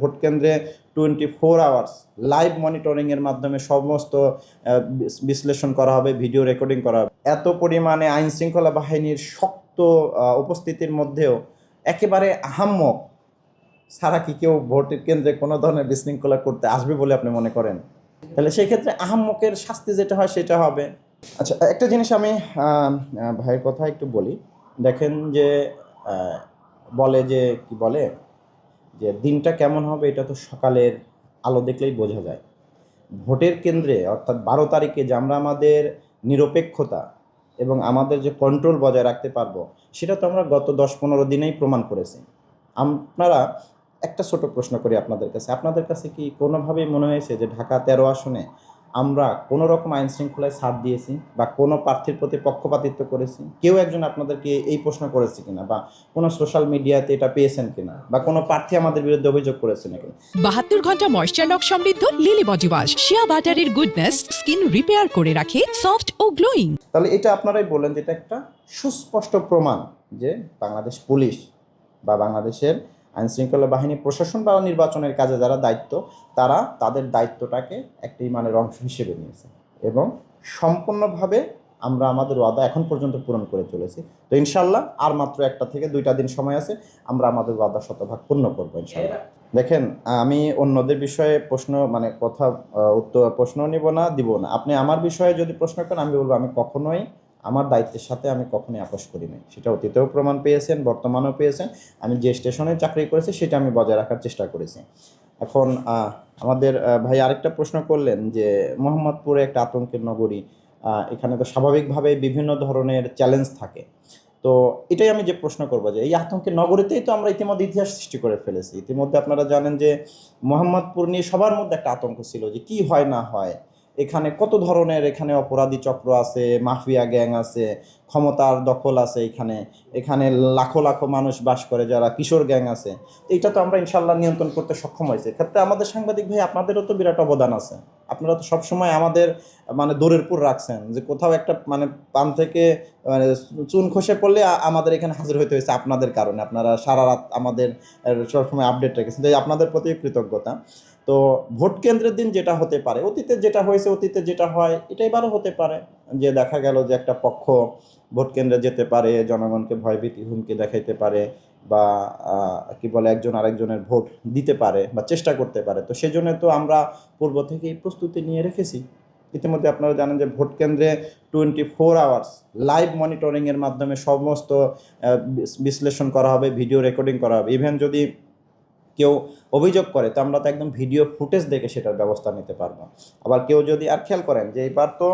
Vote কেন্দ্রে 24 hours live মনিটরিংয়ের মাধ্যমে সমস্ত বিশ্লেষণ করা হবে, ভিডিও রেকর্ডিং করা হবে। এত পরিমাণে আইন শৃঙ্খলা বাহিনীর শক্ত উপস্থিতির মধ্যেও একেবারে আহাম্মক ছাড়া কি কেউ ভোটের কেন্দ্রে কোনো ধরনের বিশৃঙ্খলা করতে আসবে বলে আপনি মনে করেন? তাহলে সেই ক্ষেত্রে আহাম্মকের শাস্তি যেটা হয় সেটা হবে। আচ্ছা, একটা জিনিস আমি ভাইয়ের কথা একটু বলি। দেখেন যে বলে যে কি বলে যে দিনটা কেমন হবে এটা তো সকালের আলো দেখলেই বোঝা যায়। ভোটের কেন্দ্রে অর্থাৎ 12 তারিখে যে আমরা আমাদের নিরপেক্ষতা এবং আমাদের যে কন্ট্রোল বজায় রাখতে পারবো সেটা তো আমরা গত 10-15 দিনেই প্রমাণ করেছি। আপনারা একটা ছোট প্রশ্ন করি আপনাদের কাছে কি কোনোভাবেই মনে হয়েছে যে ঢাকা 13 আসনে আমরা কোনো রকম আইন শৃঙ্খলায় ছাড় দিয়েছি বা কোনো প্রার্থীর প্রতি পক্ষপাতিত্ব করেছি? কেউ একজন আপনাদেরকে এই প্রশ্ন করেছে কিনা, বা কোনো সোশ্যাল মিডিয়াতে এটা পেয়েছেন কিনা, বা কোনো প্রার্থী আমাদের বিরুদ্ধে অভিযোগ করেছে নাকি? 72 ঘন্টা ময়েশ্চার লক সমৃদ্ধ লিলি বডি ওয়াশ, শিয়া বাটারের গুডনেস স্কিন রিপেয়ার করে রাখে সফট ও গ্লোয়িং। তাহলে এটা আপনারাই বলেন যে এটা একটা সুস্পষ্ট প্রমাণ যে বাংলাদেশ পুলিশ বা বাংলাদেশের আইন শৃঙ্খলা বাহিনী প্রশাসন বা নির্বাচনের কাজে যারা দায়িত্ব, তারা তাদের দায়িত্বটাকে একটি ইমানের অংশ হিসেবে নিয়েছে এবং সম্পূর্ণভাবে আমরা আমাদের ওয়াদা এখন পর্যন্ত পূরণ করে চলেছি। তো ইনশাল্লাহ আর মাত্র 1 থেকে 2টা দিন সময় আছে, আমরা আমাদের ওয়াদা শতভাগ পূর্ণ করবো ইনশাল্লাহ। দেখেন, আমি অন্যদের বিষয়ে প্রশ্ন নিব না, দিব না। আপনি আমার বিষয়ে যদি প্রশ্ন করেন, আমি বলবো আমি কখনোই আমার দায়িত্বের সাথে আমি কখনোই আপোষ করি নাই। সেটা অতীতেও প্রমাণ পেয়েছেন, বর্তমানেও পেয়েছেন। আমি যে স্টেশনে চাকরি করেছি সেটা আমি বজায় রাখার চেষ্টা করেছি। এখন আমাদের ভাই আরেকটা প্রশ্ন করলেন যে মোহাম্মদপুরে একটা আতঙ্কের নগরী, এখানে তো স্বাভাবিকভাবেই বিভিন্ন ধরনের চ্যালেঞ্জ থাকে। তো এটাই আমি যে প্রশ্ন করবো যে এই আতঙ্কের নগরীতেই তো আমরা ইতিমধ্যে ইতিহাস সৃষ্টি করে ফেলেছি। ইতিমধ্যে আপনারা জানেন যে মোহাম্মদপুর নিয়ে সবার মধ্যে একটা আতঙ্ক ছিল যে কি হয় না হয়, এখানে কত ধরনের এখানে অপরাধী চক্র আছে, মাফিয়া গ্যাং আছে, ক্ষমতার দখল আছে, এখানে লাখো লাখো মানুষ বাস করে যারা কিশোর গ্যাং আছে। এইটা তো আমরা ইনশাল্লাহ নিয়ন্ত্রণ করতে সক্ষম হয়েছে। এক্ষেত্রে আমাদের সাংবাদিক ভাই আপনাদেরও তো বিরাট অবদান আছে। আপনারা তো সবসময় আমাদের দৌড়ের পুর রাখছেন যে কোথাও একটা পান থেকে চুন খসে পড়লে আমাদের এখানে হাজির হইতে হয়েছে আপনাদের কারণে। আপনারা সারা রাত আমাদের সবসময় আপডেট রেখেছেন, তাই আপনাদের প্রতি কৃতজ্ঞতা। তো ভোট কেন্দ্রের দিন যেটা হতে পারে, অতীতে যেটা হয়েছে, অতীতে যেটা হয় এটা এবারও হতে পারে, যে দেখা গেল যে একটা পক্ষ ভোট কেন্দ্রে যেতে পারে, জনগণকে ভয়ভীতি হুমকি দেখাইতে পারে, বা কি বলে একজন আরেকজনের ভোট দিতে পারে বা চেষ্টা করতে পারে। তো সেজন্য তো আমরা পূর্ব থেকেই প্রস্তুতি নিয়ে রেখেছি। ইতিমধ্যে আপনারা জানেন যে ভোট কেন্দ্রে 24 আওয়ার্স লাইভ মনিটরিংয়ের মাধ্যমে সমস্ত বিশ্লেষণ করা হবে, ভিডিও রেকর্ডিং করা হবে। ইভেন যদি কেউ অভিযোগ করে তো আমরা তো একদম ভিডিও ফুটেজ দেখে সেটার ব্যবস্থা নিতে পারবো। আবার কেউ যদি, আর খেয়াল করেন যে এবার তো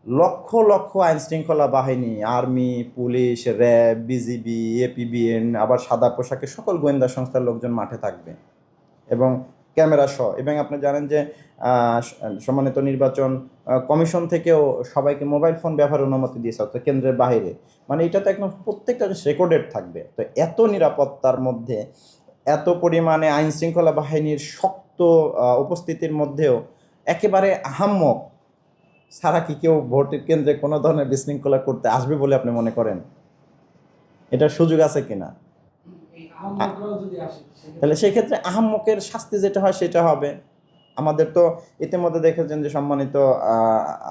লক্ষ লক্ষ আইন শৃঙ্খলা বাহিনী, army, police, RAB, BGB, APBN, আবার সাদা পোশাকে সকল গোয়েন্দা সংস্থার লোকজন মাঠে থাকবে এবং ক্যামেরা সহ। এবং আপনি জানেন যে সম্মানিত নির্বাচন কমিশন থেকেও সবাইকে মোবাইল ফোন ব্যবহারের অনুমতি দিয়েছে, অর্থাৎ কেন্দ্রের বাইরে। এটা তো একদম প্রত্যেকটা রেকর্ডেড থাকবে। তো এত নিরাপত্তার মধ্যে, এত পরিমাণে আইন শৃঙ্খলা বাহিনীর শক্ত উপস্থিতির মধ্যেও একেবারে আহাম্মক ছাড়া কি কেউ ভোটের কেন্দ্রে কোনো ধরনের বিশৃঙ্খলা করতে আসবে বলে আপনি মনে করেন? এটার সুযোগ আছে কিনা? তাহলে সেই ক্ষেত্রে আহাম্মকের শাস্তি যেটা হয় সেটা হবে। আমাদের তো ইতিমধ্যে দেখেছেন যে সম্মানিত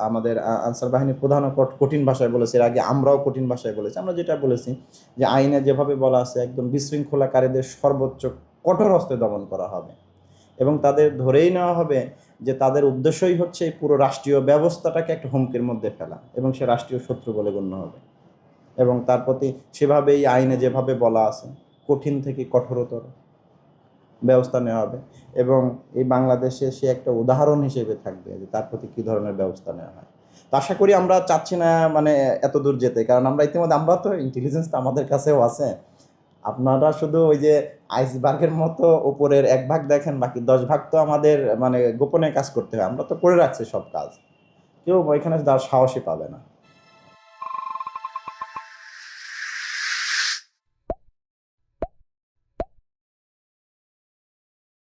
আমাদের আনসার বাহিনীর প্রধানও কঠিন ভাষায় বলেছে, এর আগে আমরাও কঠিন ভাষায় বলেছি। আমরা যেটা বলেছি যে আইনে যেভাবে বলা আছে একদম বিশৃঙ্খলাকারীদের সর্বোচ্চ কঠোর হস্তে দমন করা হবে এবং তাদের ধরেই নেওয়া হবে যে তাদের উদ্দেশ্যই হচ্ছে এই পুরো রাষ্ট্রীয় ব্যবস্থাটাকে একটা হুমকির মধ্যে ফেলা, এবং সে রাষ্ট্রীয় শত্রু বলে গণ্য হবে। এবং তার প্রতি সেভাবেই আইনে যেভাবে বলা আছে কঠিন থেকে কঠোরতর ব্যবস্থা নেওয়া হবে, এবং এই বাংলাদেশে সে একটা উদাহরণ হিসেবে থাকবে যে তার প্রতি কী ধরনের ব্যবস্থা নেওয়া হয়। তো আশা করি, আমরা চাচ্ছি না এত দূর যেতে, কারণ আমরা ইতিমধ্যে আমরা তো ইন্টেলিজেন্স তো আমাদের কাছেও আছে। আপনারা শুধু ওই যে আইসবার্গের মতো উপরের 1 ভাগ দেখেন, বাকি 10 ভাগ তো আমাদের গোপনে কাজ করতে হয়। আমরা তো করে রাখছি সব কাজ, কেউ ওইখানে যাওয়ার সাহসই পাবে না।